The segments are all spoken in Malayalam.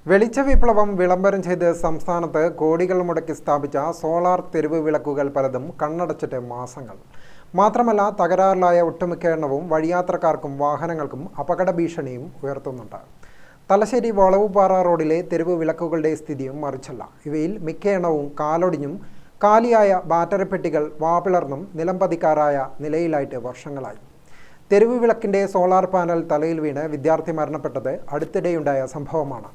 വെളിച്ച വിപ്ലവം വിളംബരം ചെയ്ത് സംസ്ഥാനത്ത് കോടികൾ മുടക്കി സ്ഥാപിച്ച സോളാർ തെരുവ് വിളക്കുകൾ പലതും കണ്ണടച്ചിട്ട് മാസങ്ങൾ. മാത്രമല്ല തകരാറിലായ ഒട്ടുമിക്ക എണ്ണവും വഴിയാത്രക്കാർക്കും വാഹനങ്ങൾക്കും അപകട ഭീഷണിയും ഉയർത്തുന്നുണ്ട്. തലശ്ശേരി വളവുപാറ റോഡിലെ തെരുവ് വിളക്കുകളുടെ സ്ഥിതിയും മറിച്ചല്ല. ഇവയിൽ മിക്ക എണ്ണവും കാലൊടിഞ്ഞും കാലിയായ ബാറ്ററി പെട്ടികൾ വാപിളർന്നും നിലംപതിക്കാറായ നിലയിലായിട്ട് വർഷങ്ങളായി. തെരുവ് വിളക്കിൻ്റെ സോളാർ പാനൽ തലയിൽ വീണ് വിദ്യാർത്ഥി മരണപ്പെട്ടത് അടുത്തിടെയുണ്ടായ സംഭവമാണ്.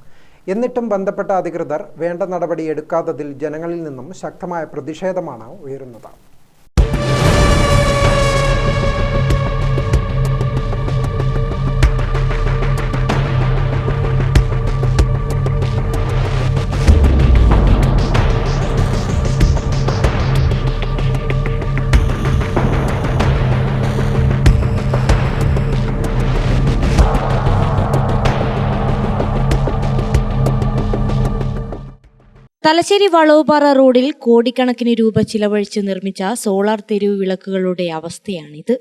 എന്നിട്ടും ബന്ധപ്പെട്ട അധികൃതർ വേണ്ട നടപടി എടുക്കാത്തതിൽ ജനങ്ങളിൽ നിന്നും ശക്തമായ പ്രതിഷേധമാണ് ഉയരുന്നത്. തലശ്ശേരി വളവുപാറ റോഡിൽ കോടിക്കണക്കിന് രൂപ ചിലവഴിച്ച് നിർമ്മിച്ച സോളാർ തെരുവ് വിളക്കുകളുടെ അവസ്ഥയാണിത്.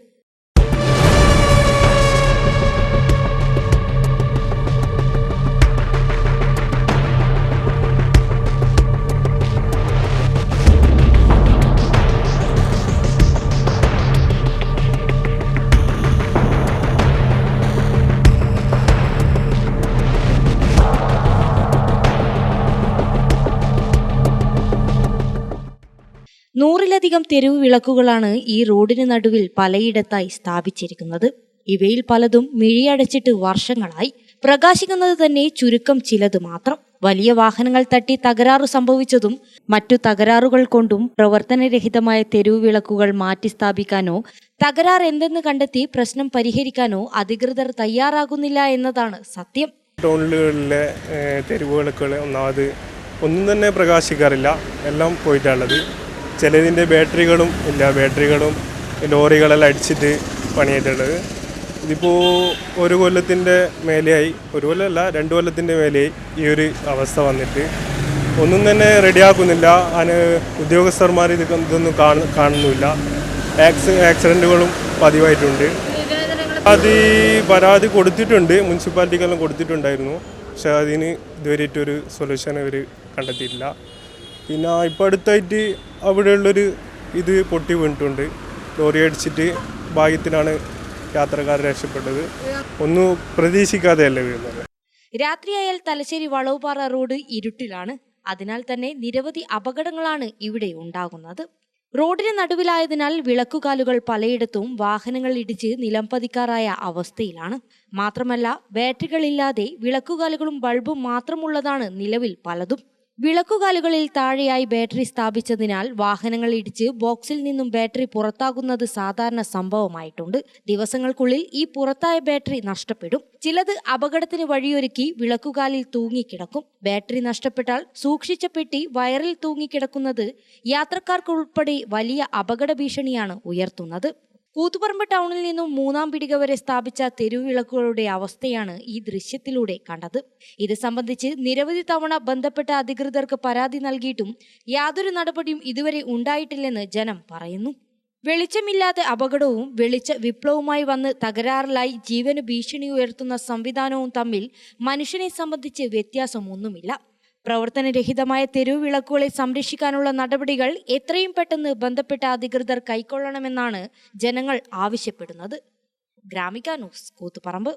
നൂറിലധികം തെരുവ് വിളക്കുകളാണ് ഈ റോഡിന് നടുവിൽ പലയിടത്തായി സ്ഥാപിച്ചിരിക്കുന്നത്. ഇവയിൽ പലതും മിഴിയടച്ചിട്ട് വർഷങ്ങളായി. പ്രകാശിക്കുന്നത് തന്നെ ചുരുക്കം ചിലത് മാത്രം. വലിയ വാഹനങ്ങൾ തട്ടി തകരാറു സംഭവിച്ചതും മറ്റു തകരാറുകൾ കൊണ്ടും പ്രവർത്തനരഹിതമായ തെരുവ് വിളക്കുകൾ മാറ്റി സ്ഥാപിക്കാനോ തകരാർ എന്തെന്ന് കണ്ടെത്തി പ്രശ്നം പരിഹരിക്കാനോ അധികൃതർ തയ്യാറാകുന്നില്ല എന്നതാണ് സത്യം. ടൗണുകളിലെ തെരുവ് വിളക്കുകൾ ഒന്നും തന്നെ പ്രകാശിക്കാറില്ല. എല്ലാം പോയിട്ടുള്ളത്. ചിലതിൻ്റെ ബാറ്ററികളും ലോറികളെല്ലാം അടിച്ചിട്ട് പണിയായിട്ടുള്ളത്. ഇതിപ്പോൾ ഒരു കൊല്ലത്തിൻ്റെ മേലെയായി, ഒരു കൊല്ലമല്ല 2 കൊല്ലത്തിൻ്റെ മേലെയായി ഈ ഒരു അവസ്ഥ വന്നിട്ട്. ഒന്നും തന്നെ റെഡിയാക്കുന്നില്ല. ഉദ്യോഗസ്ഥന്മാർ ഇതൊന്നും കാണുന്നില്ല. ആക്സിഡൻറ്റുകളും പതിവായിട്ടുണ്ട്. പരാതി കൊടുത്തിട്ടുണ്ട്, മുനിസിപ്പാലിറ്റിക്കെല്ലാം കൊടുത്തിട്ടുണ്ടായിരുന്നു. പക്ഷേ അതിന് ഇതുവരെയായിട്ടൊരു സൊല്യൂഷൻ ഇവർ കണ്ടെത്തിയിട്ടില്ല. പിന്നെ ഇപ്പോൾ അടുത്തായിട്ട് അവിടെയുള്ളൊരു ഇത് പൊട്ടി വീണിട്ടുണ്ട്. ലോറി അടിച്ചിട്ട് ഭാഗ്യത്തിനാണ് യാത്രക്കാർ രക്ഷപ്പെട്ടത്. ഒന്നും പ്രതീക്ഷിക്കാതെയല്ലേ വീഴുന്നത്. രാത്രിയായാൽ തലശ്ശേരി വളവുപാറ റോഡ് ഇരുട്ടിലാണ്. അതിനാൽ തന്നെ നിരവധി അപകടങ്ങളാണ് ഇവിടെ ഉണ്ടാകുന്നത്. റോഡിന് നടുവിലായതിനാൽ വിളക്കുകാലുകൾ പലയിടത്തും വാഹനങ്ങൾ ഇടിച്ച് നിലംപതിക്കാറായ അവസ്ഥയിലാണ്. മാത്രമല്ല ബാറ്ററികളില്ലാതെ വിളക്കുകാലുകളും ബൾബും മാത്രമുള്ളതാണ് നിലവിൽ പലതും. വിളക്കുകാലുകളിൽ താഴെയായി ബാറ്ററി സ്ഥാപിച്ചതിനാൽ വാഹനങ്ങൾ ഇടിച്ച് ബോക്സിൽ നിന്നും ബാറ്ററി പുറത്താകുന്നത് സാധാരണ സംഭവമായിട്ടുണ്ട്. ദിവസങ്ങൾക്കുള്ളിൽ ഈ പുറത്തായ ബാറ്ററി നഷ്ടപ്പെടും. ചിലത് അപകടത്തിന് വഴിയൊരുക്കി വിളക്കുകാലിൽ തൂങ്ങിക്കിടക്കും. ബാറ്ററി നഷ്ടപ്പെട്ടാൽ സൂക്ഷിച്ച പെട്ടി വയറിൽ തൂങ്ങിക്കിടക്കുന്നത് യാത്രക്കാർക്കുൾപ്പെടെ വലിയ അപകട ഭീഷണിയാണ് ഉയർത്തുന്നത്. കൂത്തുപറമ്പ് ടൗണിൽ നിന്നും 3-ാം പീടിക വരെ സ്ഥാപിച്ച തെരുവ് വിളക്കുകളുടെ അവസ്ഥയാണ് ഈ ദൃശ്യത്തിലൂടെ കണ്ടത്. ഇത് സംബന്ധിച്ച് നിരവധി തവണ ബന്ധപ്പെട്ട അധികൃതർക്ക് പരാതി നൽകിയിട്ടും യാതൊരു നടപടിയും ഇതുവരെ ഉണ്ടായിട്ടില്ലെന്ന് ജനം പറയുന്നു. വെളിച്ചമില്ലാത്ത അപകടവും വെളിച്ച വിപ്ലവവുമായി വന്ന് തകരാറിലായി ജീവന് ഭീഷണി ഉയർത്തുന്ന സംവിധാനവും തമ്മിൽ മനുഷ്യനെ സംബന്ധിച്ച് വ്യത്യാസമൊന്നുമില്ല. പ്രവർത്തനരഹിതമായ തെരുവ് വിളക്കുകളെ സംരക്ഷിക്കാനുള്ള നടപടികൾ എത്രയും പെട്ടെന്ന് ബന്ധപ്പെട്ട അധികൃതർ കൈക്കൊള്ളണമെന്നാണ് ജനങ്ങൾ ആവശ്യപ്പെടുന്നത്. ഗ്രാമിക ന്യൂസ്, കൂത്തുപറമ്പ്.